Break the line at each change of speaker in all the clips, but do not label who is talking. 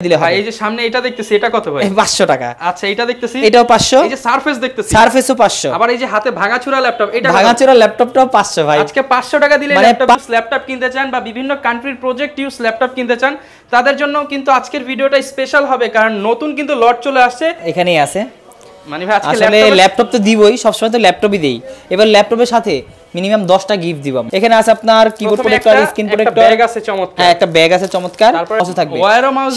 দিলে
ভাই
হবে।
এই যে সামনে এটা দেখতেছি এটা কত ভাই?
500 টাকা।
আচ্ছা এটা দেখতেছি
এটাও 500।
এই যে সারফেস দেখতেছি
সারফেসও 500।
আবার এই যে হাতে ভাঙাচুরা ল্যাপটপ এটা
ভাঙাচোরা ল্যাপটপটাও 500 ভাই।
আজকে 500 টাকা দিলে
মানে
ল্যাপটপ কিনতে চান বা বিভিন্ন কান্ট্রির প্রজেক্ট ইউজ ল্যাপটপ কিনতে চান তাদের জন্য কিন্তু আজকের ভিডিওটা স্পেশাল হবে, কারণ নতুন কিন্তু লট চলে আসছে
এখানেই আছে।
মানে ভাই আজকে
আসলে ল্যাপটপ তো দিবই, সবসময় তো ল্যাপটপই দেই। এবার ল্যাপটপের সাথে মিনিমাম 10টা গিফট দিব। এখানে আছে আপনার keyboard protector, screen protector,
bag আছে চমৎকার।
হ্যাঁ একটা ব্যাগ আছে চমৎকার, পাশে থাকবে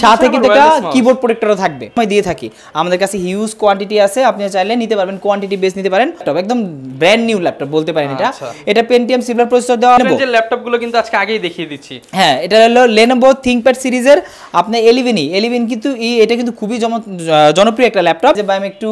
সাথে কিন্তু একটা কিবোর্ড প্রোটেক্টরও থাকবে। আমি দিয়ে থাকি, আমাদের কাছে হিউজ কোয়ান্টিটি আছে, আপনি চাইলে নিতে পারবেন, কোয়ান্টিটি বেস নিতে পারেন। ল্যাপটপ একদম ব্র্যান্ড নিউ ল্যাপটপ বলতে পারেন এটা। এটা পেন্টিয়াম সিলভার প্রসেসর দেওয়া আছে।
যে ল্যাপটপগুলো কিন্তু আজকে আগেই দেখিয়ে দিচ্ছি।
হ্যাঁ এটা হলো Lenovo ThinkPad সিরিজের আপনি 11 কিন্তু এটা কিন্তু খুবই জনপ্রিয় একটা ল্যাপটপ। যে ভাই আমি একটু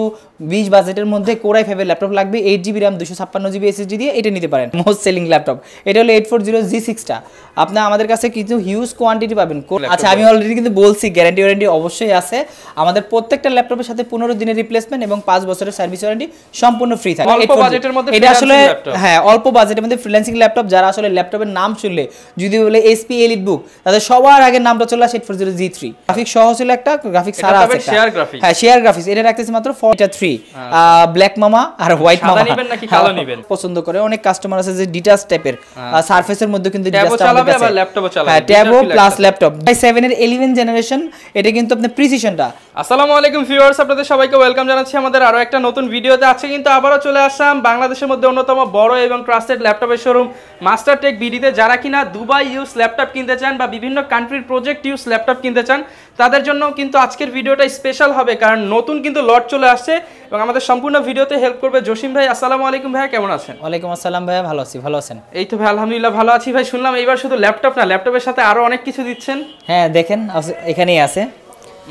20 বাজেটের মধ্যে Core i5 এর ল্যাপটপ লাগবে, 8GB RAM 256GB SSD দিয়ে, এটা নিতে পারেন। মোস্ট সেলিং ল্যাপটপ এটা হলো 840G6 টা। আপনি আমাদের কাছে কিছু হিউজ কোয়ান্টিটি পাবেন। আচ্ছা আমি অলরেডি কিন্তু বলছি গ্যারান্টি অবশ্যই আছে। আমাদের প্রত্যেকটা ল্যাপটপের সাথে 15 দিনের রিপ্লেসমেন্ট এবং 5 বছরের সার্ভিস ওয়ারেন্টি সম্পূর্ণ ফ্রি থাকে।
অল্প বাজেটের মধ্যে
এটা আসলে হ্যাঁ অল্প বাজেটের মধ্যে ফ্রিল্যান্সিং ল্যাপটপ। যারা আসলে ল্যাপটপের নাম শুনলে যদি বলে HP EliteBook, তাদের সবার আগে নামটা চলে আসে 840G3। গ্রাফিক্স সহ ছিল একটা, গ্রাফিক্স সারা আছে একটা। হ্যাঁ শেয়ার গ্রাফিক্স এটা রাখতেছি মাত্র 43। ব্ল্যাক মামা আর হোয়াইট মামা।
সাদা নেবেন নাকি কালো নেবেন
পছন্দ করে অনেক কাস্টমার আছে যে ডিটাচ টাইপের সারফেসের মধ্যে কিন্তু
ট্যাবও চালাবে আবার ল্যাপটপও চালাবে।
হ্যাঁ ট্যাবও প্লাস ল্যাপটপ। i7 এর 11 জেনারেশন, এটা কিন্তু আপনি প্রিসিশনটা।
আসসালামু আলাইকুম ভিউয়ার্স, আপনাদের সবাইকে ওয়েলকাম জানাচ্ছি আমাদের আরো একটা নতুন ভিডিওতে। আজকে কিন্তু আবারো চলে আসলাম বাংলাদেশের মধ্যে অন্যতম বড় এবং ট্রাস্টেড ল্যাপটপের শোরুম মাস্টারটেক বিডিতে। যারা কিনা দুবাই ইউজ ল্যাপটপ কিনতে চান বা বিভিন্ন কান্ট্রির প্রজেক্ট ইউজ ল্যাপটপ কিনতে চান তাদের জন্য কিন্তু আজকের ভিডিওটা স্পেশাল হবে, কারণ নতুন কিন্তু লট চলে আসছে এবং আমাদের সম্পূর্ণ ভিডিওতে হেল্প করবে জসিম ভাই। আসসালামু আলাইকুম ভাই, কেমন আছেন?
ওয়ালাইকুম আসসালাম ভাই, ভালো আছি। ভালো আছেন?
এই তো ভাই আলহামদুলিল্লাহ ভালো আছি। ভাই শুনলাম এইবার শুধু ল্যাপটপ না, ল্যাপটপের সাথে আরো অনেক কিছু দিচ্ছেন।
হ্যাঁ দেখেন এখানেই আছে।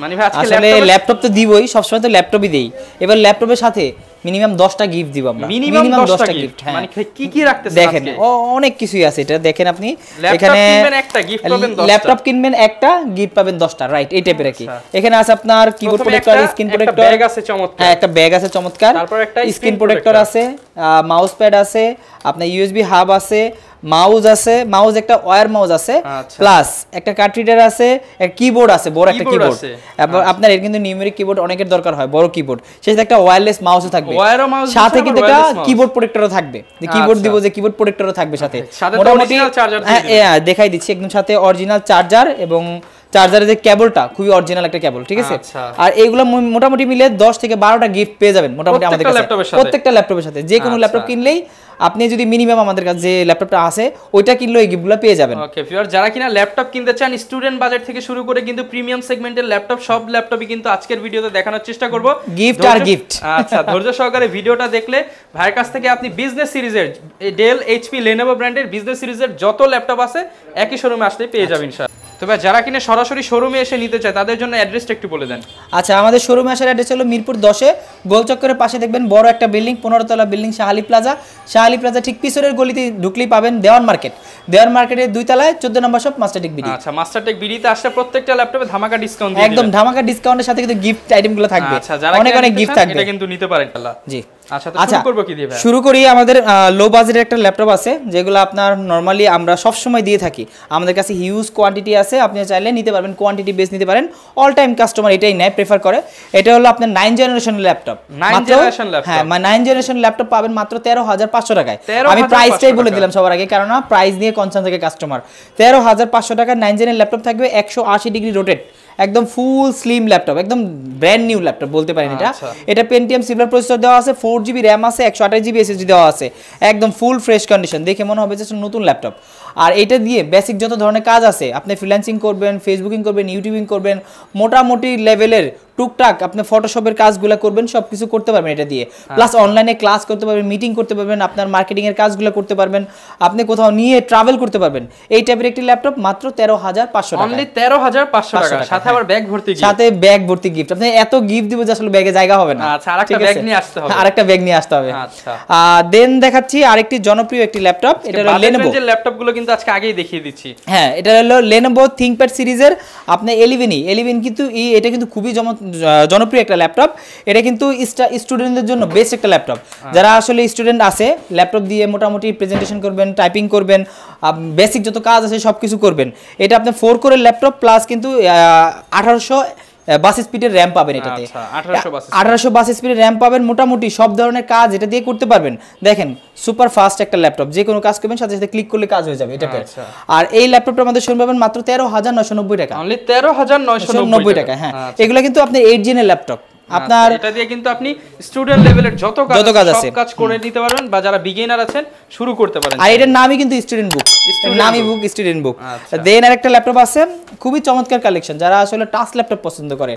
মানে ভাই আজকে
আসলে ল্যাপটপ তো দিবই, সবসময় তো ল্যাপটপই দেই। এবার ল্যাপটপের সাথে মিনিমাম 10টা গিফট দিব আমরা।
মিনিমাম 10টা গিফট। মানে কি কি রাখতেছেন
দেখেন অনেক কিছুই আছে। এটা দেখেন আপনি
এখানে কিনবেন একটা গিফট পাবেন 10টা।
ল্যাপটপ কিনবেন একটা গিফট পাবেন 10টা, রাইট এই টাইপের কি। এখানে আছে আপনার কিবোর্ড প্রোটেক্টর, স্ক্রিন প্রোটেক্টর,
একটা ব্যাগ আছে চমৎকার।
হ্যাঁ একটা ব্যাগ আছে চমৎকার,
তারপর একটা
স্ক্রিন প্রোটেক্টর আছে, মাউস প্যাড আছে, আপনার USB হাব আছে, মাউস আছে, মাউস একটা ওয়্যার মাউস আছে, প্লাস একটা কার্ড রিডার আছে, একটা কিবোর্ড আছে, বড় একটা কিবোর্ড। আপনার এর কিন্তু নিউমেরিক কিবোর্ড অনেকের দরকার হয়, বড় কিবোর্ড। সেই সাথে একটা ওয়্যারলেস মাউসও থাকবে, সাথে কিন্তু একটা কিবোর্ড প্রোটেক্টরও থাকবে। যে কিবোর্ড দিব, যে কিবোর্ড প্রোটেক্টরও থাকবে সাথে। মোটামুটি দেখাই দিচ্ছি একদম সাথে অরিজিনাল চার্জার, এবং চার্জারের যে কেবলটা খুবই অরিজিনাল একটা কেবল, ঠিক আছে। আর এইগুলো মোটামুটি মিলে 10 থেকে 12টা গিফট পেয়ে যাবেন মোটামুটি আমাদের কাছে প্রত্যেকটা ল্যাপটপের সাথে। যে কোনো ল্যাপটপ কিনলেই আপনি যদি মিনিমাম আমাদের কাছে যে ল্যাপটপটা আছে ওইটা কিনলে এই গিফটগুলো পেয়ে যাবেন।
ওকে ভিউয়ার, যারা কিনা ল্যাপটপ কিনতে চান স্টুডেন্ট বাজেট থেকে শুরু করে কিন্তু প্রিমিয়াম সেগমেন্টের ল্যাপটপ, সব ল্যাপটপই কিন্তু আজকের ভিডিওতে দেখানোর চেষ্টা করব।
গিফট আর গিফট।
আচ্ছা ধৈর্য সহকারে ভিডিওটা দেখলে ভাইয়ের কাছ থেকে আপনি বিজনেস সিরিজের ডেল, HP, Lenovo ব্র্যান্ডের বিজনেস সিরিজের যত ল্যাপটপ আছে একই শোরুমে আসলে পেয়ে যাবেন ইনশাআল্লাহ। তবে যারা কিনা সরাসরি শোরুমে এসে নিতে চায় তাদের জন্য অ্যাড্রেসটা একটু বলে দেন।
আচ্ছা আমাদের শোরুমে আসার অ্যাড্রেস হলো মিরপুর 10-এ গোলচক্করের পাশে দেখবেন বড় একটা বিল্ডিং, 15 তলা বিল্ডিং, শাহালি প্লাজা ঠিক পিছনের গলিতে ঢুকলেই পাবেন দেওয়ান মার্কেট। দেওয়ান মার্কেটের 2 তলায় 14 নম্বর শপ মাস্টারটেক বিডি।
আচ্ছা মাস্টারটেক বিডিতে আসলে প্রত্যেকটা ল্যাপটপে ধামাকা ডিসকাউন্ট দিয়ে
একদম ধামাকা ডিসকাউন্টের সাথে কিন্তু গিফট আইটেমগুলো থাকবে।
আচ্ছা যারা
অনেক গিফট থাকবে,
এটা কিন্তু নিতে পারেন আল্লাহ।
জি
আচ্ছা তো শুরু করব কি দিয়ে ভাই?
শুরু করি। আমাদের লো বাজেটের একটা ল্যাপটপ আছে যেগুলো আপনার নরমালি আমরা সব সময় দিয়ে থাকি। আমাদের কাছে হিউজ কোয়ান্টিটি আছে, আপনি চাইলে নিতে পারবেন, কোয়ান্টিটি বেস নিতে পারেন। অল টাইম কাস্টমার এটাই নেয়, প্রেফার করে। এটা হলো আপনার 9 জেনারেশন ল্যাপটপ।
9 জেনারেশন ল্যাপটপ,
হ্যাঁ 9 জেনারেশন ল্যাপটপ পাবেন মাত্র 13,500 টাকায়। আমি প্রাইসটাই বলে দিলাম সবার আগে, কারণ প্রাইস নিয়ে কনসার্ন থাকে কাস্টমার। 13,500 টাকার 9 জেনের ল্যাপটপ থাকবে, 180 ডিগ্রি রোটেট, একদম ফুল স্লিম ল্যাপটপ, একদম ব্র্যান্ড নিউ ল্যাপটপ বলতে পারেন এটা। এটা পেন্টিয়াম সিলভার প্রসেসর দেওয়া আছে, 4GB RAM আছে, 128GB SSD দেওয়া আছে, একদম ফুল ফ্রেশ কন্ডিশন, দেখে মনে হবে যে নতুন ল্যাপটপ। আর এটা দিয়ে বেসিক যত ধরনের কাজ আছে, আপনি ফ্রিল্যান্সিং করবেন, ফেসবুকিং করবেন, ইউটিউবিং করবেন, মোটামুটি লেভেলের টুকটাক আপনি ফটোশপের কাজগুলো করবেন, সব কিছু করতে পারবেন এটা দিয়ে। প্লাস অনলাইনে ক্লাস করতে পারবেন, মিটিং করতে পারবেন, আপনার মার্কেটিং এর কাজগুলো করতে পারবেন, আপনি কোথাও নিয়ে ট্রাভেল করতে পারবেন। এই টাইপের একটি ল্যাপটপ মাত্র 13,500 টাকা,
অনলি 13,500 টাকা, সাথে আবার ব্যাগ ভর্তি গিফট,
সাথে ব্যাগ ভর্তি গিফট। আপনি এত গিফট দিব যে আসলে ব্যাগে জায়গা হবে না।
আচ্ছা আরেকটা ব্যাগ নিয়ে আসতে হবে,
আরেকটা ব্যাগ নিয়ে আসতে হবে।
আচ্ছা
দেন দেখাচ্ছি আরেকটি জনপ্রিয় একটি ল্যাপটপ। এটা হলো Lenovo
যে ল্যাপটপগুলো কিন্তু আজকে আগেই দেখিয়ে দিচ্ছি।
হ্যাঁ এটা হলো Lenovo ThinkPad সিরিজের আপনি 11 কিন্তু এটা কিন্তু খুবই জনপ্রিয় একটা ল্যাপটপ। এটা কিন্তু স্টুডেন্টদের জন্য বেস্ট একটা ল্যাপটপ। যারা আসলে স্টুডেন্ট আছে, ল্যাপটপ দিয়ে মোটামুটি প্রেজেন্টেশন করবেন, টাইপিং করবেন, বেসিক যত কাজ আছে সব কিছু করবেন। এটা আপনার 4 কোরের ল্যাপটপ প্লাস কিন্তু 1800 বাস স্পিডের র্যাম পাবেন। এটাতে 1800 বাস স্পিডের র্যাম পাবেন। মোটামুটি সব ধরনের কাজ এটা দিয়ে করতে পারবেন। দেখেন সুপার ফাস্ট একটা ল্যাপটপ, যে কোনো কাজ করবেন সাথে সাথে ক্লিক করলে কাজ হয়ে যাবে এটাতে। আর এই ল্যাপটপটা আমাদের শুরু পাবেন মাত্র 13,990 টাকা।
অনলি 13,990
টাকা। হ্যাঁ, এগুলো কিন্তু আপনি 8 জেনের ল্যাপটপ। আপনার
এটা দিয়ে কিন্তু আপনি স্টুডেন্ট লেভেলের যত কাজ আছে সব কাজ করে নিতে পারবেন, বা যারা বিগিনার আছেন শুরু করতে পারেন।
আর এটার নামই কিন্তু স্টুডেন্ট বুক, নামই বুক স্টুডেন্ট বুক। দেন আরেকটা ল্যাপটপ আছে খুবই চমৎকার কালেকশন, যারা আসলে টাচ ল্যাপটপ পছন্দ করে,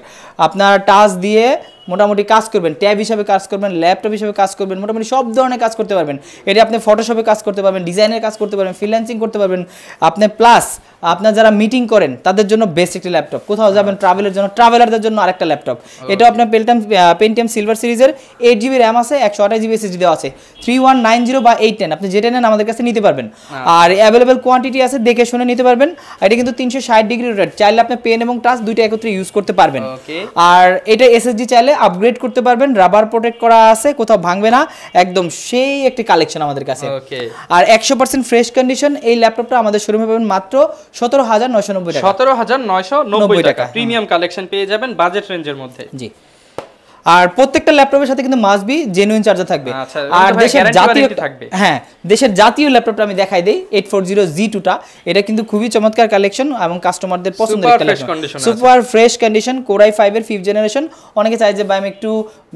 আপনার টাচ দিয়ে মোটামুটি কাজ করবেন, ট্যাব হিসাবে কাজ করবেন, ল্যাপটপ হিসাবে কাজ করবেন, মোটামুটি সব ধরনের কাজ করতে পারবেন। এটা আপনি ফটোশপে কাজ করতে পারবেন, ডিজাইনের কাজ করতে পারবেন, ফ্রিল্যান্সিং করতে পারবেন আপনি। প্লাস আপনার যারা মিটিং করেন তাদের জন্য বেস্ট একটা ল্যাপটপ, কোথাও যাবেন ট্রাভেলের জন্য, ট্রাভেলারদের জন্য আরেকটা ল্যাপটপ। এটা আপনার পেন্টিয়াম সিলভার সিরিজের 8GB র্যাম আছে, 128GB SSD দেওয়া আছে, 3190 বা 810 আপনি যেটা নেন আমাদের কাছে নিতে পারবেন। আর অ্যাভেলেবেল কোয়ান্টিটি আছে, দেখে শুনে নিতে পারবেন। এটা কিন্তু 360 ডিগ্রি রোটেট, চাইলে আপনি পেন এবং টাচ দুইটা একত্রে ইউজ করতে পারবেন। আর এটা SSD চাইলে আপগ্রেড করতে পারবেন, রাবার প্রোটেক্ট করা আছে, কোথাও ভাঙবে না, একদম সেই একটি কালেকশন আমাদের কাছে। আর 100% ফ্রেশ কন্ডিশন এই ল্যাপটপটা আমাদের শোরুমে পাবেন মাত্র 17,990 টাকা।
17,990 টাকা প্রিমিয়াম কালেকশন পেয়ে যাবেন বাজেট রেঞ্জের মধ্যে।
জি, আর প্রত্যেকটা ল্যাপটপের সাথে কিন্তু মাস্ট বি জেনুইন চার্জার থাকবে। আর দেশের জাতীয় থাকবে, হ্যাঁ দেশের জাতীয় ল্যাপটপটা আমি দেখাই দেই, 840G2টা। এটা কিন্তু খুবই চমৎকার কালেকশন এবং কাস্টমারদের পছন্দের একটা laptop, super fresh condition, Core i5 এর 5th জেনারেশন। অনেকে চায় যে ভাই আমি একটু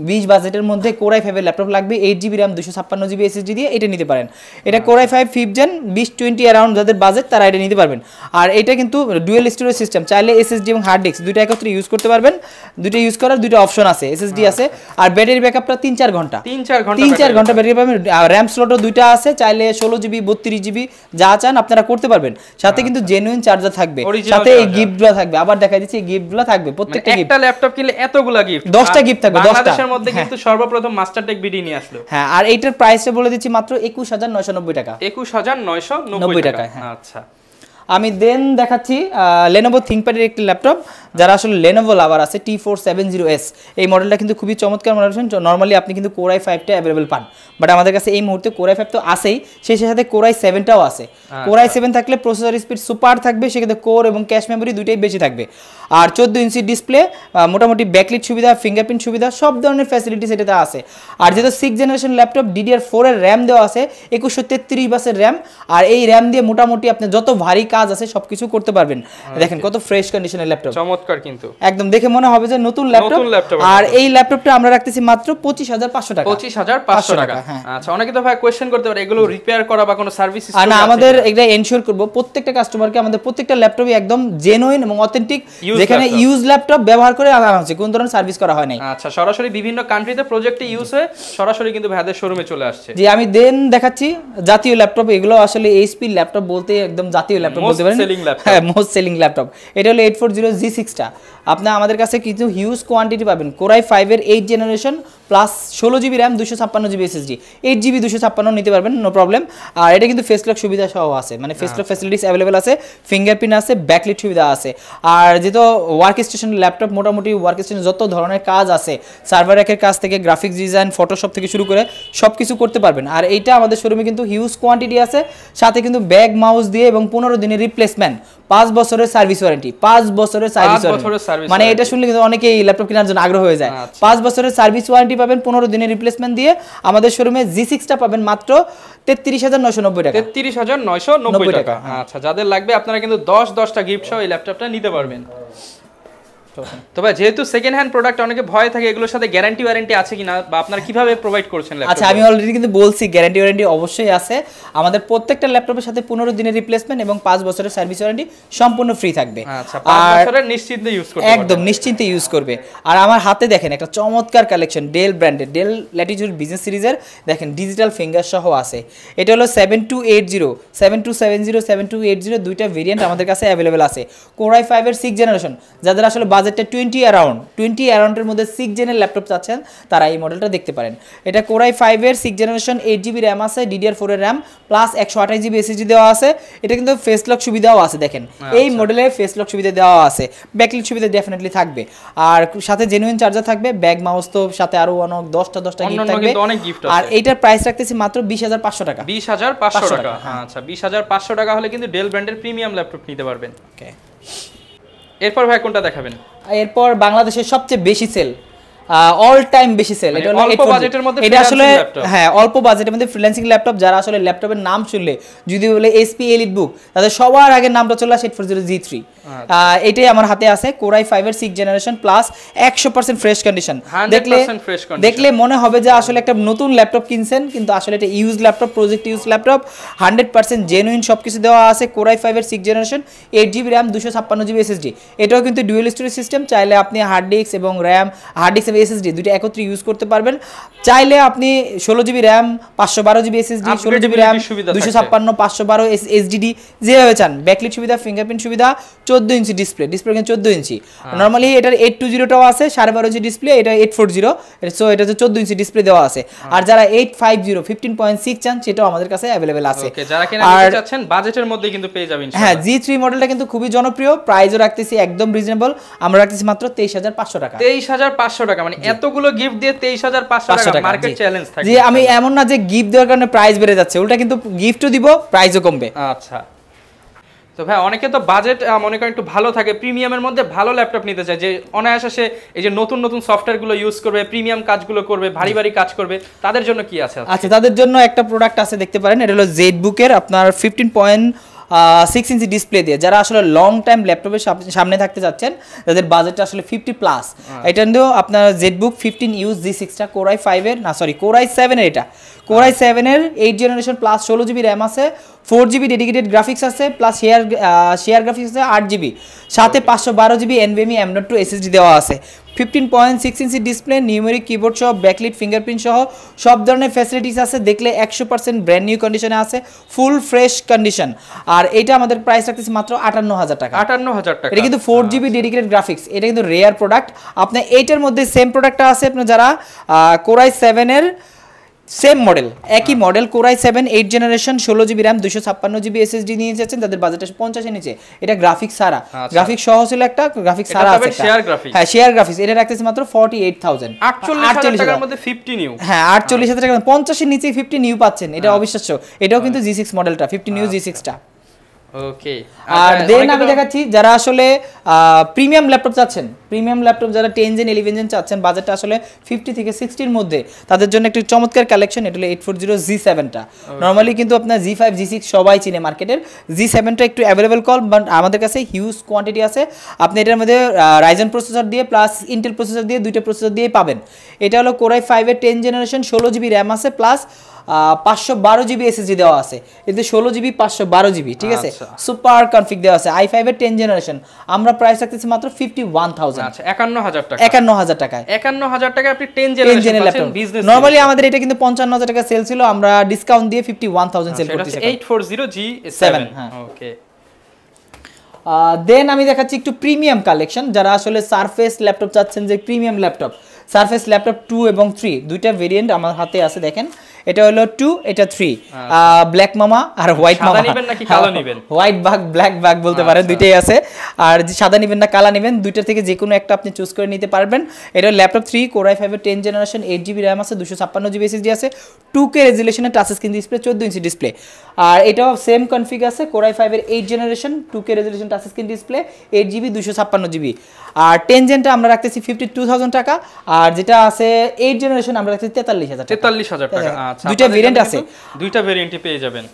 20 বাজেটের মধ্যে Core i5 এর ল্যাপটপ লাগবে, 8GB RAM 256GB SSD দিয়ে, এটা নিতে পারেন। এটা Core i5 5th gen 2020 around যাদের বাজেট তারা এটা নিতে পারবেন। আর এটা কিন্তু ডুয়েল স্টোরেজ সিস্টেম, চাইলে SSD এবং হার্ড ডিস্ক দুইটা একত্রে ইউজ করতে পারবেন। দুইটা ইউজ করার দুইটা অপশন আছে, SSD আছে। আর ব্যাটারি ব্যাকআপটা 3-4 ঘন্টা, 3-4 ঘন্টা ব্যাটারি পাবেন। র‍্যাম স্লটও দুইটা আছে, চাইলে 16GB 32GB যা চান আপনারা করতে পারবেন। সাথে কিন্তু জেনুইন চার্জার থাকবে, সাথে এই গিফটগুলো থাকবে। আবার দেখাই দিচ্ছি, এই গিফটগুলো থাকবে প্রত্যেকটা গিফট।
একটা ল্যাপটপ কিনলে এতগুলা গিফট,
10টা গিফট থাকবে। 10টা
বাংলাদেশের মধ্যে কিন্তু সর্বপ্রথম মাস্টারটেক বিডি নিয়ে আসলো।
হ্যাঁ, আর এইটার প্রাইসটা বলে দিচ্ছি মাত্র 21,990 টাকা।
21,990 টাকা। আচ্ছা,
আমি দেন দেখাচ্ছি Lenovo ThinkPad এর একটি ল্যাপটপ। যারা আসলে Lenovo লাভার আছে, T470S এই মডেলটা কিন্তু খুবই চমৎকার মডেল। নরমালি আপনি কিন্তু Core i5টা অ্যাভেলেবল পান, বাট আমাদের কাছে এই মুহূর্তে Core i5 তো আছেই, সেই সাথে Core i7টাও আছে। Core i7 থাকলে প্রসেসর স্পিড সুপার থাকবে, সেক্ষেত্রে কোর এবং ক্যাশ মেমোরি দুইটাই বেশি থাকবে। আর 14 ইঞ্চি ডিসপ্লে, মোটামুটি ব্যাকলিট সুবিধা, ফিঙ্গারপ্রিন্ট সুবিধা, সব ধরনের ফ্যাসিলিটিস এটাতে আছে। আর যেহেতু 6th জেনারেশন ল্যাপটপ, DDR4 এর র্যাম দেওয়া আছে, 2133 বাসের র্যাম। আর এই র্যাম দিয়ে মোটামুটি আপনি যত ভারী কাজ আছে সবকিছু করতে পারবেন। দেখেন কত ফ্রেশ কন্ডিশনের ল্যাপটপ,
চমৎকার কিন্তু
একদম দেখে মনে হবে যে নতুন ল্যাপটপ। আর এই ল্যাপটপটা আমরা রাখতেছি মাত্র 25,500 টাকা।
25,500 টাকা। আচ্ছা, অনেকে তো ভাই কোশ্চেন করতে পারে এগুলো রিপেয়ার করা বা কোনো সার্ভিস সিস্টেম আছে?
না, আমাদের এটা এনশিওর করব প্রত্যেকটা কাস্টমারকে আমাদের প্রত্যেকটা ল্যাপটপই একদম জেনুইন এবং অথেন্টিক, যেখানে ইউজ ল্যাপটপ ব্যবহার করে আনা হচ্ছে, কোন ধরনের সার্ভিস করা হয় নাই।
আচ্ছা, সরাসরি বিভিন্ন কান্ট্রিতে প্রজেক্টে ইউজ হয়ে সরাসরি কিন্তু ভাইদের শোরুমে চলে আসছে।
জি, আমি দেন দেখাচ্ছি জাতীয় ল্যাপটপ। এগুলো আসলে এইচপি ল্যাপটপ বলতে একদম জাতীয় ল্যাপটপ বলতে পারেন। হ্যাঁ, মোস্ট সেলিং ল্যাপটপ। এটা হলো 840G6টা। আপনি আমাদের কাছে কিছু হিউজ কোয়ান্টিটি পাবেন। Core i5 এর 8th generation plus 16GB RAM 256GB SSD, 8GB 256 নিতে পারবেন, নো প্রবলেম। আর এটা কিন্তু ফেস লক সুবিধা সহ আছে, মানে ফেস লক ফ্যাসিলিটিস অ্যাভেলেবল আছে, ফিঙ্গারপ্রিন্ট আছে, ব্যাকলিট সুবিধা আছে। আর যেহেতু ওয়ার্ক স্টেশন ল্যাপটপ, মোটামুটি ওয়ার্ক স্টেশনে যত ধরনের কাজ আছে, সার্ভার র্যাকের কাজ থেকে গ্রাফিক্স ডিজাইন, ফটোশপ থেকে শুরু করে সব কিছু করতে পারবেন। আর এইটা আমাদের শোরুমে কিন্তু হিউজ কোয়ান্টিটি আছে, সাথে কিন্তু ব্যাগ মাউস দিয়ে এবং 15 দিনের রিপ্লেসমেন্ট, 5 বছরের সার্ভিস ওয়ারেন্টি, 5 বছরের সার্ভিস ওয়ারেন্টি। মানে এটা শুনলে কিন্তু অনেকেই ল্যাপটপ কেনার জন্য আগ্রহ হয়ে যায়। 5 বছরের সার্ভিস ওয়ারেন্টি পাবেন, 15 দিনের রিপ্লেসমেন্ট দিয়ে। আমাদের শোরুমে G6টা পাবেন মাত্র 33,990 টাকা।
33,990 টাকা। আচ্ছা, যাদের লাগবে আপনারা কিন্তু 10টা গিফট সহ এই ল্যাপটপটা নিতে পারবেন। তো ভাই, যেহেতু সেকেন্ড হ্যান্ড প্রোডাক্ট অনেকে ভয় থাকে, এগুলোর সাথে গ্যারান্টি ওয়ারেন্টি আছে কিনা বা আপনারা কিভাবে প্রোভাইড করছেন ল্যাপটপ?
আচ্ছা, আমি অলরেডি কিন্তু বলছি গ্যারান্টি ওয়ারেন্টি অবশ্যই আছে। আমাদের প্রত্যেকটা ল্যাপটপের সাথে 15 দিনের রিপ্লেসমেন্ট এবং 5 বছরের সার্ভিস ওয়ারেন্টি সম্পূর্ণ ফ্রি থাকবে।
আচ্ছা, 5 বছরের নিশ্চিন্তে ইউজ করতে পারবে,
একদম নিশ্চিন্তে ইউজ করবে। আর আমার হাতে দেখেন একটা চমৎকার কালেকশন, ডেল ব্র্যান্ডের, ডেল ল্যাটিটিউড বিজনেস সিরিজের, দেখেন ডিজিটাল ফিঙ্গার সহ আছে। এটা হলো 7280, 7270, 7280 দুইটা ভেরিয়েন্ট আমাদের কাছে অ্যাভেলেবেল আছে। Core i5 এর 6th জেনারেশন, যাদের আসলে বাজেট বাজেটটা 20 অ্যারাউন্ডের মধ্যে 6 জেনের ল্যাপটপ চাচ্ছেন তারা এই মডেলটা দেখতে পারেন। এটা Core i5 এর 6 জেনারেশন 8GB RAM আছে, DDR4 এর RAM প্লাস 128GB SSD দেওয়া আছে। এটা কিন্তু ফেস লক সুবিধাও আছে, দেখেন এই মডেলে ফেস লক সুবিধা দেওয়া আছে, ব্যাকলিট সুবিধা ডেফিনেটলি থাকবে, আর সাথে জেনুইন চার্জার থাকবে, ব্যাগ মাউস তো সাথে আরো অনেক 10টা গিফট থাকবে। আর এইটার প্রাইস রাখতেছি মাত্র 20500 টাকা।
20500 টাকা, আচ্ছা 20500 টাকা হলে কিন্তু ডেল ব্র্যান্ডের প্রিমিয়াম ল্যাপটপ নিতে পারবেন। ওকে, এরপর ভাই কোনটা দেখাবেন?
এরপর বাংলাদেশের সবচেয়ে বেশি সেল, অল টাইম বেশি সেল, এটা হলো
অল্প বাজেটের মধ্যে,
এটা আসলে হ্যাঁ অল্প বাজেটের মধ্যে ফ্রিল্যান্সিং ল্যাপটপ, যারা আসলে ল্যাপটপের নাম শুনলে যদি বলে HP EliteBook তাদের সবার আগে নামটা চলে আসে 840G3। এটাই আমার হাতে আছে, Core i5 এর 6 জেনারেশন প্লাস 100% ফ্রেশ কন্ডিশন। দেখলে মনে হবে যে আসলে একটা নতুন ল্যাপটপ কিনছেন, কিন্তু আসলে এটা use laptop, project use laptop, 100% genuine সবকিছু দেওয়া আছে। Core i5 এর 6 generation 8GB RAM 256GB SSD, এটাও কিন্তু ডুয়াল স্টোরেজ সিস্টেম, চাইলে আপনি হার্ড ডিস্ক এবং RAM, হার্ড ডিস্ক এবং SSD দুটো একত্রে ইউজ করতে পারবেন। চাইলে আপনি 16GB RAM 512GB SSD, 16GB RAM 256 512 SSD যেভাবে চান, ব্যাকলিট সুবিধা, ফিঙ্গারপ্রিন্ট সুবিধা, 14 ইঞ্চি ডিসপ্লে কিন্তু 14 ইঞ্চি। নরমালি এটার 820 টাও আছে, 12.5 ইঞ্চি ডিসপ্লে, এটা 840, সো এটা 14 ইঞ্চি ডিসপ্লে দেওয়া আছে। আর যারা 850 15.6 চান সেটাও আমাদের কাছে अवेलेबल আছে।
ওকে, যারা কিনা নিতে চাচ্ছেন বাজেটের মধ্যে কিন্তু পেয়ে যাবেন ইনশাআল্লাহ।
হ্যাঁ, G3 মডেলটা কিন্তু খুবই জনপ্রিয়, প্রাইসও রাখতেছি একদম রিজনেবল, আমরা রাখতেছি মাত্র 23500 টাকা।
23500 টাকা, মানে এতগুলো গিফট দিয়ে 23500 টাকা মার্কেট চ্যালেঞ্জ থাকে।
যে আমি এমন না যে গিফট দেওয়ার কারণে প্রাইস বেড়ে যাচ্ছে, উল্টা কিন্তু গিফটও দিব, প্রাইসও কমবে।
আচ্ছা, তো ভাই অনেকে তো বাজেট মনে করেন একটু ভালো থাকে, প্রিমিয়ামের মধ্যে ভালো ল্যাপটপ নিতে চায়, যে অনায়াসে সে এই যে নতুন নতুন সফটওয়্যারগুলো ইউজ করবে, প্রিমিয়াম কাজগুলো করবে, ভারী ভারী কাজ করবে, তাদের জন্য কি আছে?
আচ্ছা, তাদের জন্য একটা প্রোডাক্ট আছে, দেখতে পারেন, এটা হলো ZBook এর আপনার 15.6 ইঞ্চি ডিসপ্লে দিয়ে, যারা আসলে লং টাইম ল্যাপটপের সামনে থাকতে যাচ্ছেন, তাদের বাজেটটা আসলে 50+। এটা কিন্তু আপনার ZBook 15U G6টা Core i5 এর, না সরি Core i7 এর, এটা Core i7 এর 8 জেনারেশন প্লাস 16GB RAM আছে, 4GB ডেডিকেটেড গ্রাফিক্স আছে, প্লাস শেয়ার গ্রাফিক্স আছে 8GB, সাথে 512GB NVMe M.2 SSD দেওয়া আছে, 15.6 ইঞ্চি ডিসপ্লে, নিউমেরিক কিবোর্ড সহ, ব্যাকলিট, ফিঙ্গারপ্রিন্ট সহ সব ধরনের ফ্যাসিলিটিস আছে। দেখলে 100% ব্র্যান্ড নিউ কন্ডিশনে আছে, ফুল ফ্রেশ কন্ডিশন। আর এটা আমাদের প্রাইস রাখতেছি মাত্র 58000 টাকা।
58000 টাকা,
এটা কিন্তু 4GB ডেডিকেটেড গ্রাফিক্স, এটা কিন্তু রেয়ার প্রোডাক্ট। আপনার এইটার মধ্যে সেম প্রোডাক্টটা আছে, আপনার যারা Core i7 এর সেম মডেল, একই model Core i7 8 generation 16GB RAM 256GB SSD নিয়ে যাচ্ছেন, তাদের বাজেট 50 এর নিচে। এটা গ্রাফিক্স ছাড়া, গ্রাফিক্স সহ ছিল একটা, গ্রাফিক্স ছাড়া আছে একটা,
শেয়ার গ্রাফিক্স।
হ্যাঁ, শেয়ার গ্রাফিক্স, এটা রাখতেছি মাত্র 48000,
48000 টাকার মধ্যে 50 নিউ।
হ্যাঁ, 48000 টাকা, 50 এর নিচে 50 নিউ পাচ্ছেন, এটা অবিশ্বাস্য। এটাও কিন্তু G6 মডেলটা, 50 নিউ G6টা।
ওকে,
আর দেন আমি দেখাচ্ছি যারা আসলে প্রিমিয়াম ল্যাপটপ চাচ্ছেন, প্রিমিয়াম ল্যাপটপ যারা 10 জেন 11 জেন চাচ্ছেন, বাজেটটা আসলে 50 থেকে 60 এর মধ্যে, তাদের জন্য একটি চমৎকার কালেকশন, এটা হলো 840G7টা। নরমালি কিন্তু আপনার G5 G6 সবাই চিনে মার্কেটের, G7টা একটু অ্যাভেলেবল কল, বাট আমাদের কাছে হিউজ কোয়ান্টিটি আছে। আপনি এটার মধ্যে রাইজেন প্রসেসর দিয়ে প্লাস ইন্টেল প্রসেসর দিয়ে, দুইটা প্রসেসর দিয়েই পাবেন। এটা হলো Core i5 এর 10 জেনারেশন 16GB RAM আছে, প্লাস 512GB SSD দেওয়া আছে, এতে 16GB 512GB, ঠিক আছে, সুপার কনফিগ দেওয়া আছে। i5 এর 10 জেনারেশন আমরা প্রাইস রাখতেছি মাত্র 51000।
আচ্ছা, 51000 টাকা,
51000 টাকায়,
51000 টাকায় আপনি 10 জেনারেশন পাচ্ছেন বিজনেস।
নরমালি আমাদের এটা কিন্তু 55000 টাকা সেল ছিল, আমরা ডিসকাউন্ট দিয়ে 51000 সেল করতেছি।
840G7, ওকে।
দেন আমি দেখাচ্ছি একটু প্রিমিয়াম কালেকশন, যারা আসলে সারফেস ল্যাপটপ চাচ্ছেন, যে প্রিমিয়াম ল্যাপটপ, সারফেস ল্যাপটপ 2 এবং 3 দুইটা ভেরিয়েন্ট আমার হাতে আছে, দেখেন এটা হলো 2, এটা 3, ব্ল্যাক মামা আর হোয়াইট মামা।
সাদা নেবেন নাকি কালো নেবেন?
হোয়াইট বাগ, ব্ল্যাক বাগ বলতে পারেন, দুইটাই আছে। আর সাদা নেবেন না কালা নেবেন, দুইটার থেকে যে কোনো একটা আপনি চুজ করে নিতে পারবেন। এটা ল্যাপটপ 3 Core i5 এর 10 জেনারেশন 8GB RAM আছে, 256GB SSD আছে, 2K রেজোলিউশনের touch screen display, 14 inch display. আর এটাও সেম কনফিগ আছে, Core i5 এর 8 generation 2K resolution touch screen display, 8GB 256GB। আর 10 জেনটা আমরা রাখতেছি 52000 টাকা, আর যেটা আছে 8 জেনারেশন আমরা রাখতেছি 43000 টাকা।
43000 টাকা, আচ্ছা,
দুইটা ভেরিয়েন্ট আছে,
দুইটা ভেরিয়েন্টই পেয়ে যাবেন।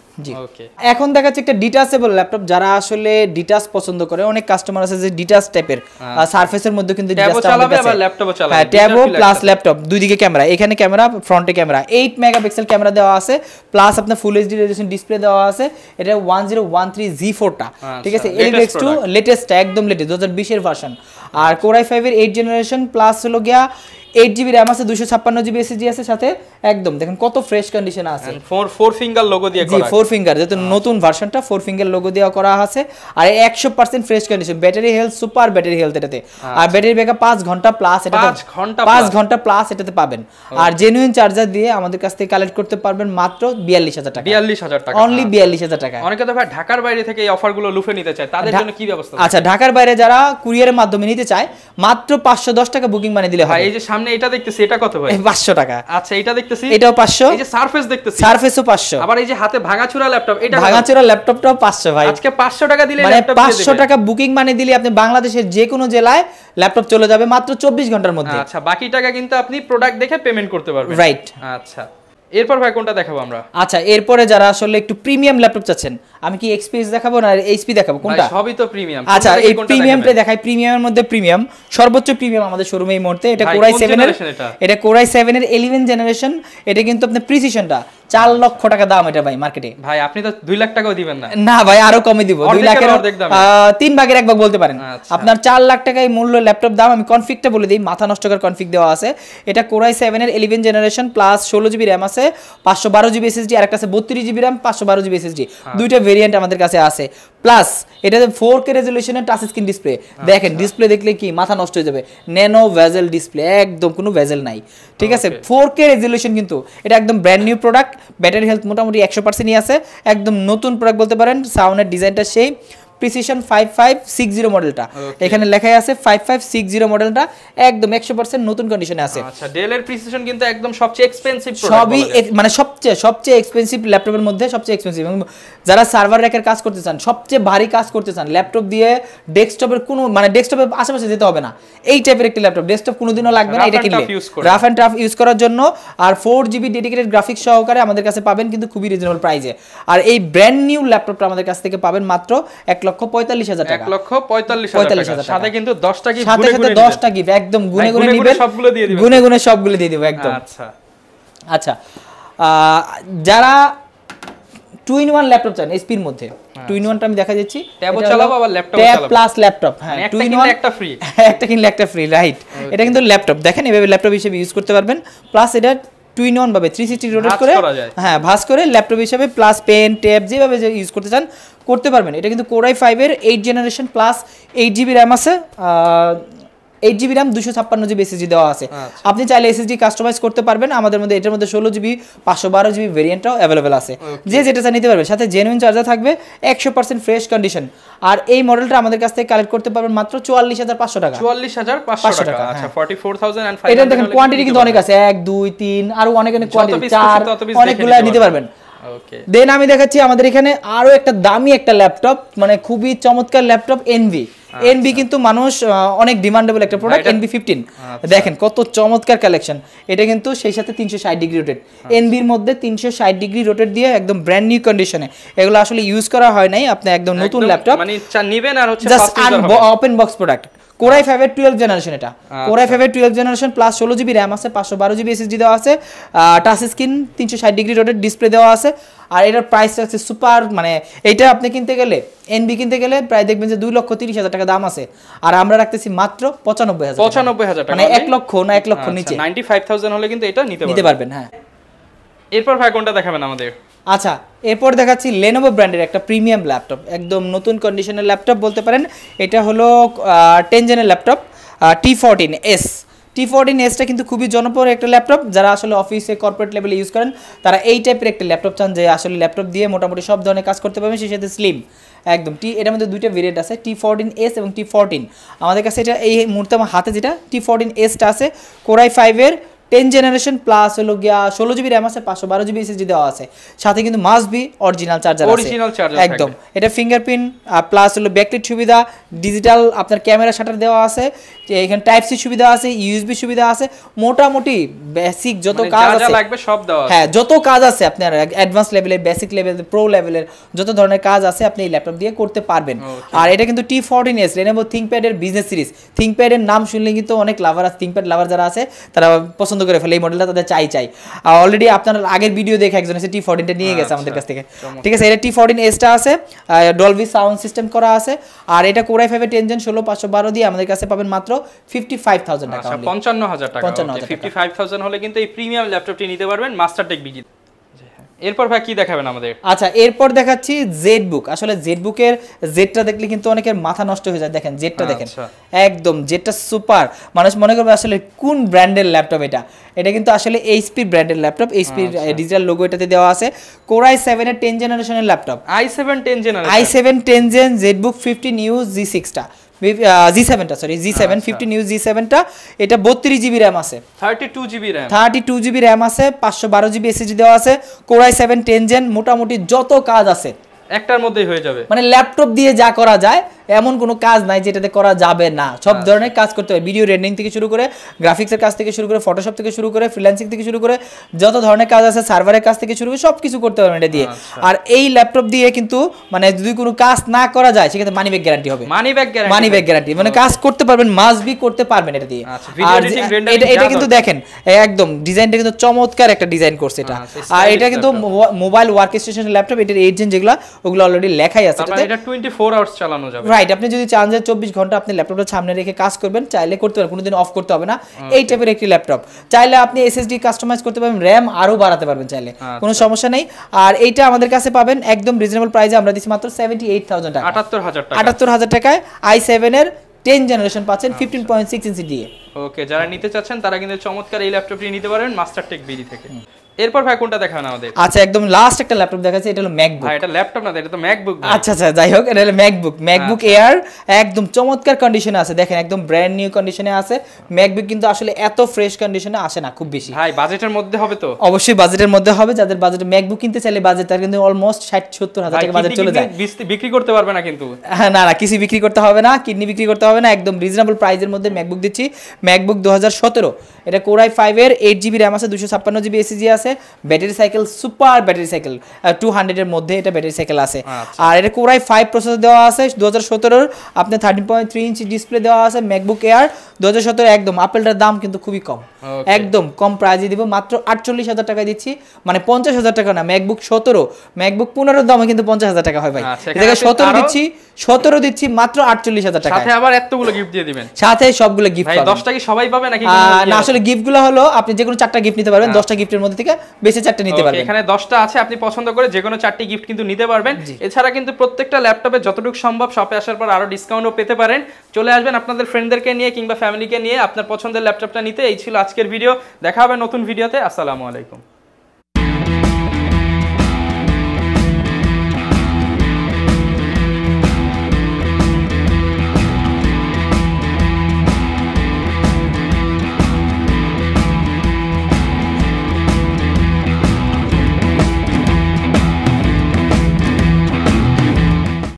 ওকে, এখন দেখাচ্ছে একটা ডিটাচেবল ল্যাপটপ, যারা আসলে ডিটাচ পছন্দ করে, অনেক কাস্টমার আছে যে ডিটাচ টাইপের, সারফেসের মধ্যে কিন্তু
ট্যাবও চালাবে আবার ল্যাপটপও চালাবে।
হ্যাঁ, ট্যাবও প্লাস ল্যাপটপ, দুই দিকে ক্যামেরা, এখানে ক্যামেরা, ফ্রন্টে ক্যামেরা, 8 মেগাপিক্সেল ক্যামেরা দেওয়া আছে, প্লাস আপনার ফুল এইচডি রেজোলিউশন ডিসপ্লে দেওয়া আছে। এটা 1013 G4টা, ঠিক আছে, এলিভেক্স 2 লেটেস্ট, একদম লেটেস্ট 2020 এর ভার্সন। আর Core i5 এর 8 জেনারেশন প্লাস হলো গিয়া 8GB RAM আছে 256GB SSD আছে সাথে একদম দেখেন কত ফ্রেশ কন্ডিশনে আছে
4 ফিঙ্গার লোগো দিয়ে করা
জি 4 ফিঙ্গার যেহেতু নতুন ভার্সনটা 4 ফিঙ্গার লোগো দেওয়া করা আছে আর 100% fresh condition battery health super battery health এটাতে আর ব্যাটারি ব্যাকআপ 5 ঘন্টা প্লাস এটাতে 5 ঘন্টা প্লাস এটাতে পাবেন আর জেনুইন চার্জার দিয়ে আমাদের কাছ থেকে কালেক্ট করতে পারবেন মাত্র 42000 টাকা
42000 টাকা
অনলি 42000 টাকা
অনেকে তো ভাই ঢাকার বাইরে থেকে এই অফারগুলো লুফে নিতে চায় তাদের জন্য কি ব্যবস্থা
আচ্ছা ঢাকার বাইরে যারা কুরিয়ারের মাধ্যমে নিতে চায় মাত্র 510 টাকা বুকিং মানে দিলে হয়
এই যে সামনে এটা দেখতেছি এটা কত ভাই
500 টাকা
আচ্ছা এটা দেখতেছি
এটাও 500
এই যে সারফেস দেখতেছি
সারফেসও 500
আবার এই যে হাতে ভাঙাচুরা ল্যাপটপ এটা
ভাঙাচোরা ল্যাপটপটাও 500 ভাই
আজকে 500 টাকা দিলে
মানে
ল্যাপটপ
500 টাকা বুকিং মানে দিলে আপনি বাংলাদেশের যে কোনো জেলায় ল্যাপটপ চলে যাবে মাত্র 24 ঘন্টার মধ্যে
আচ্ছা বাকি টাকা কিন্তু আপনি প্রোডাক্ট দেখে পেমেন্ট করতে পারবেন
রাইট
আচ্ছা এরপর ভাই কোনটা দেখাবো আমরা
আচ্ছা এরপরে যারা আসলে একটু প্রিমিয়াম ল্যাপটপ চাচ্ছেন আমি কি এক্সপিএস দেখাবো না এইচপি দেখাবো কোনটা
সবই তো প্রিমিয়াম
আচ্ছা এই প্রিমিয়ামটা দেখাই প্রিমিয়ামের মধ্যে প্রিমিয়াম সর্বোচ্চ প্রিমিয়াম আমাদের শোরুমে এই মুহূর্তে এটা Core i7 এর এটা Core i7 এর 11 জেনারেশন এটা কিন্তু আপনার প্রিসিশনটা 4 লক্ষ টাকা দাম এটা ভাই মার্কেটে
ভাই আপনি তো 2 লাখ টাকাও দিবেন না
না ভাই আরো কমে দিব 2 লাখের 3 ভাগের 1 ভাগ বলতে পারেন আপনার 4 লাখ টাকায় মূল্য ল্যাপটপ দাম আমি কনফিগটা বলে দেই মাথা নষ্ট করার কনফিগ দেওয়া আছে এটা Core i7 এর 11 জেনারেশন প্লাস 16GB RAM আছে 512GB SSD আর একটা আছে 32GB RAM 512GB SSD দুইটা ভেরিয়েন্ট আমাদের কাছে আছে প্লাস এটাতে 4K রেজোলিউশনের টাচ স্ক্রিন ডিসপ্লে দেখেন ডিসপ্লে দেখলে কি মাথা নষ্ট হয়ে যাবে ন্যানো ভেজেল ডিসপ্লে একদম কোনো ভেজেল নাই ঠিক আছে 4K রেজোলিউশন কিন্তু এটা একদম brand new product battery health মোটামুটি 100%ই আছে একদম নতুন প্রোডাক্ট বলতে পারেন সাউন্ডের ডিজাইনটা সেই প্রিসিশন 5560 মডেলটা এখানে লেখাই আছে 5560 মডেলটা একদম 100% নতুন কন্ডিশনে আছে
আচ্ছা ডেল এর প্রিসিশন কিন্তু একদম সবচেয়ে এক্সপেন্সিভ প্রোডাক্ট
সবই মানে সবচেয়ে এক্সপেন্সিভ ল্যাপটপের মধ্যে সবচেয়ে এক্সপেন্সিভ এবং যারা সার্ভার র্যাকের কাজ করতে চান সবচেয়ে ভারী কাজ করতে চান ল্যাপটপ দিয়ে ডেস্কটপের কোনো মানে ডেস্কটপের আশেপাশে যেতে হবে না এই টাইপের একটা ল্যাপটপ ডেস্কটপ কোনোদিনও লাগবে না এটা কিনলে রাফ এন্ড টাফ ইউজ করার জন্য আর 4GB ডেডিকেটেড গ্রাফিক্স সহকারে আমাদের কাছে পাবেন কিন্তু খুবই রিজনেবল প্রাইসে আর এই ব্র্যান্ড নিউ ল্যাপটপটা আমাদের কাছ থেকে পাবেন মাত্র 1,45,000 টাকা
1,45,000 টাকা সাথে কিন্তু 10টা গিফট
সাথে 10টা গিফট একদম গুনে গুনে নিবেন
সবগুলো দিয়ে দিবেন
গুনে সবগুলো দিয়ে দিব একদম আচ্ছা যারা 2-in-1 ল্যাপটপ চান এসপির মধ্যে 2-in-1টা আমি দেখা যাচ্ছি
ট্যাবও চালাবো আবার ল্যাপটপ
চালাবো ট্যাব প্লাস ল্যাপটপ হ্যাঁ
2-in-1 একটা ফ্রি
একটা কিনলে একটা ফ্রি রাইট এটা কিন্তু ল্যাপটপ দেখেন এভাবে ল্যাপটপ হিসেবে ইউজ করতে পারবেন প্লাস এটা 2-in-1 ভাবে 360 রোটেট করে হ্যাঁ ভাঁজ করে ল্যাপটপ হিসেবে প্লাস পেন ট্যাব যেভাবে ইউজ করতে চান করতে পারবেন এটা কিন্তু Core i5 এর 8 জেনারেশন প্লাস 8GB RAM আছে 8GB RAM 256GB SSD দেওয়া আছে আপনি চাইলে SSD কাস্টমাইজ করতে পারবেন আমাদের মধ্যে এটার মধ্যে 16GB 512GB ভেরিয়েন্টটাও अवेलेबल আছে যে যেটা চান নিতে পারবে সাথে জেনুইন চার্জার থাকবে 100% ফ্রেশ কন্ডিশন আর এই মডেলটা আমাদের কাছ থেকে কালেক্ট করতে পারবেন মাত্র 44500 টাকা
44500 টাকা আচ্ছা 44500
এটা দেখেন কোয়ান্টিটি কিন্তু অনেক আছে 1 2 3 আর অনেক কোয়ান্টিটি 4 অনেকগুলো নিতে পারবেন ওকে দেন আমি দেখাচ্ছি আমাদের এখানে আরো একটা দামি একটা ল্যাপটপ মানে খুবই চমৎকার ল্যাপটপ এনভি কিন্তু মানুষ অনেক ডিমান্ডেবল একটা প্রোডাক্ট NV15 দেখেন কত চমৎকার কালেকশন এটা কিন্তু সেই সাথে 360 ডিগ্রি রোটেট এনভির মধ্যে 360 ডিগ্রি রোটেট দিয়ে একদম ব্র্যান্ড নিউ কন্ডিশনে এগুলো আসলে ইউজ করা হয় নাই আপনি একদম নতুন ল্যাপটপ
মানে নেবেন আর হচ্ছে
just open box product Core i5 এর 12 জেনারেশন এটা Core i5 এর 12 জেনারেশন প্লাস 16GB RAM আছে 512GB SSD দেওয়া আছে touch screen 360 degree rotate display দেওয়া আছে আর এটার প্রাইস আছে সুপার মানে এটা আপনি কিনতে গেলে এনবি কিনতে গেলে প্রায় দেখবেন যে 2,30,000 টাকা দাম আছে আর আমরা রাখতেছি মাত্র
95,000 টাকা
মানে 1 লক্ষ না 1 লক্ষ নিচে
95,000 হলে কিন্তু এটা নিতে
পারবেন হ্যাঁ
এরপর ভাই কোনটা দেখাবেন আমাদের
আচ্ছা এরপর দেখাচ্ছি Lenovo ব্র্যান্ডের একটা প্রিমিয়াম ল্যাপটপ একদম নতুন কন্ডিশনের ল্যাপটপ বলতে পারেন এটা হলো 10 জেনের ল্যাপটপ T14টা কিন্তু খুবই জনপ্রিয় একটা ল্যাপটপ যারা আসলে অফিসে কর্পোরেট লেভেলে ইউজ করেন তারা এই টাইপের একটা ল্যাপটপ চান যে আসলে ল্যাপটপ দিয়ে মোটামুটি সব ধরনের কাজ করতে পারবেন সেই সাথে স্লিম একদম এটার মধ্যে দুইটা ভেরিয়েন্ট আছে T14s এবং T14 আমাদের কাছে এটা এই মুহূর্তে আমার হাতে যেটা T14sটা আছে Core i5 এর 10 জেনারেশন প্লাস হলো গিয়া 16GB RAM আছে 512GB SSD দেওয়া আছে সাথে কিন্তু মাস্ট বি অরিজিনাল চার্জার আছে একদম এটা ফিঙ্গারপ্রিন্ট প্লাস হলো ব্যাকলাইট সুবিধা ডিজিটাল আপনার ক্যামেরা শাটার দেওয়া আছে এখানে টাইপ সি সুবিধা আছে ইউএসবি সুবিধা আছে মোটামুটি বেসিক যত কাজ আছে
লাগবে সব দেওয়া আছে
হ্যাঁ যত কাজ আছে আপনার অ্যাডভান্স লেভেলের বেসিক লেভেলের প্রো লেভেলের যত ধরনের কাজ আছে আপনি এই ল্যাপটপ দিয়ে করতে পারবেন আর এটা কিন্তু T14s Lenovo ThinkPad এর বিজনেস সিরিজ ThinkPad এর নাম শুনলে কিন্তু অনেক লাভার আছে ThinkPad লাভার যারা আছে তারা পছন্দ করে ফেলে, এই মডেলটা তাদের চাই। অলরেডি আপনার আগের ভিডিও দেখে একজন এসে T14টা নিয়ে গেছে আমাদের কাছ থেকে, ঠিক আছে। এটা T14s টা আছে, ডলবি সাউন্ড সিস্টেম করা আছে, আর এটা Core i5 এর 10 Gen 16512 দিয়ে আমাদের কাছে পাবেন মাত্র 55000 টাকা,
55000 টাকা। 55000 হলে কিন্তু এই প্রিমিয়াম ল্যাপটপটি নিতে পারবেন মাস্টারটেক বিডি। এরপর ভাই কি দেখাবেন আমাদের?
আচ্ছা, এরপর দেখাচ্ছি জেডবুক। আসলে জেডবুকের জেডটা দেখলে কিন্তু অনেকের মাথা নষ্ট হয়ে যায়। দেখেন জেডটা দেখেন, একদম জেডটা সুপার। মানুষ মনে করবে আসলে কোন ব্র্যান্ডের ল্যাপটপ এটা। এটা কিন্তু আসলে এইচপি ব্র্যান্ডের ল্যাপটপ, এইচপি ডিজিটাল লোগো এটাতে দেওয়া আছে। Core i7 এর 10 জেনারেশনের laptop, i7 10 gen ZBook 15U G6টা, G7টা, সরি G7 15U G7টা। এটা 32GB RAM আছে, 32GB RAM আছে, 512GB SSD দেওয়া আছে। Core i7 10 জেন, মোটামুটি যত কাজ আছে
একটার মধ্যেই হয়ে যাবে।
মানে ল্যাপটপ দিয়ে যা করা যায় এমন কোনো কাজ নাই যেটাতে করা যাবে না। সব ধরনের কাজ করতে হবে, ভিডিও রেন্ডারিং থেকে শুরু করে, গ্রাফিক্সের কাজ থেকে শুরু করে, ফটোশপ থেকে শুরু করে, ফ্রিল্যান্সিং থেকে শুরু করে, যত ধরনের কাজ আছে সার্ভারের কাজ থেকে শুরু করে সব কিছু করতে পারবেন এটা দিয়ে। আর এই ল্যাপটপ দিয়ে কিন্তু মানে যদি কোনো কাজ না করা যায় সেক্ষেত্রে মানি ব্যাক গ্যারান্টি হবে, মানি ব্যাক গ্যারান্টি, মানে কাজ করতে পারবেন, মাস্ট বি করতে পারবেন এটা দিয়ে। আর এটা কিন্তু দেখেন একদম ডিজাইনটা কিন্তু চমৎকার একটা ডিজাইন করছে এটা। আর এটা কিন্তু মোবাইল ওয়ার্ক স্টেশন ল্যাপটপ, এটার 8 জেন যেগুলো ওগুলো অলরেডি লেখাই আছে,
এটা 24 আওয়ার্স চালানো যাবে।
রাইট, আপনি যদি চান 24 ঘন্টা আপনি ল্যাপটপটা সামনে রেখে কাজ করবেন, চাইলে করতে পারবেন, কোনোদিন অফ করতে হবে না। এই টাইপের একটি ল্যাপটপ। চাইলে আপনি এসএসডি কাস্টমাইজ করতে পারবেন, র্যাম আরো বাড়াতে পারবেন চাইলে, কোনো সমস্যা নেই। আর এইটা আমাদের কাছে পাবেন একদম রিজনেবল প্রাইসে, আমরা দিচ্ছি মাত্র 78000 টাকা, 78000 টাকায় i7 এর 10 জেনারেশন পাচ্ছেন 15.6 ইঞ্চি দিয়ে।
ওকে, যারা নিতে চাচ্ছেন তারা কিন্তু চমৎকার এই ল্যাপটপটি নিতে পারেন মাস্টারটেক বিডি থেকে। এরপর ভাই কোনটা দেখাবেন আমাদের?
আচ্ছা, একদম লাস্ট একটা ল্যাপটপ দেখাচ্ছি, এটা হলো ম্যাকবুক।
ভাই এটা ল্যাপটপ না, এটা তো ম্যাকবুক।
আচ্ছা, যাই হোক, এটা হলো ম্যাকবুক এয়ার, একদম চমৎকার কন্ডিশনে আছে। দেখেন একদম ব্র্যান্ড নিউ কন্ডিশনে আছে। ম্যাকবুক কিন্তু আসলে এত ফ্রেশ কন্ডিশনে আসে না খুব বেশি।
ভাই বাজেটের মধ্যে হবে তো?
অবশ্যই বাজেটের মধ্যে হবে। যাদের বাজেটে ম্যাকবুক কিনতে চাইলে বাজেট তার কিন্তু অলমোস্ট 60-70 হাজার টাকা বাজেট চলে যায়।
বিক্রি করতে পারবে না কিন্তু?
না, কিছু বিক্রি করতে হবে না, কিডনি বিক্রি করতে হবে না, একদম রিজনেবল প্রাইসের মধ্যে ম্যাকবুক দিচ্ছি। ম্যাকবুক 2017, এটা Core i5 এর 8GB RAM আছে, 256GB SSD আছে, battery cycle super battery cycle 200 এর মধ্যে এটা ব্যাটারি সাইকেল আছে। আর এটা Core i5 প্রসেসর দেওয়া আছে 2017 এর, আপনি 13.3 ইঞ্চি ডিসপ্লে দেওয়া আছে। ম্যাকবুক এয়ার 2017, একদম আপেলটার দাম কিন্তু খুবই কম, একদম কম প্রাইসে দিব, মাত্র 48000 টাকায় দিচ্ছি। মানে 50000 টাকা না, ম্যাকবুক 17, ম্যাকবুক 15 এর দামে কিন্তু 50000 টাকা হয় ভাই। এটাকে 17 দিচ্ছি মাত্র 48000 টাকা।
সাথে আবার এতগুলো গিফট দিয়ে দিবেন?
সাথে সবগুলো গিফট পাবেন।
10টা কি সবাই পাবে নাকি?
না, আসলে গিফটগুলো হলো আপনি যে কোনো 4টা গিফট নিতে পারবেন, 10টা গিফটের মধ্যে থেকে বেশি 4টা নিতে পারবেন।
এখানে 10টা আছে, আপনি পছন্দ করে যে কোনো 4টি গিফট কিন্তু নিতে পারবেন। এছাড়া কিন্তু প্রত্যেকটা ল্যাপটপে যতটুকু সম্ভব শপে আসার পর আরো ডিসকাউন্টও পেতে পারেন। চলে আসবেন আপনাদের ফ্রেন্ডদেরকে নিয়ে কিংবা ফ্যামিলিকে নিয়ে আপনার পছন্দের ল্যাপটপটা নিতে। এই ছিল আজকের ভিডিও, দেখা হবে নতুন ভিডিওতে। আসসালামু আলাইকুম।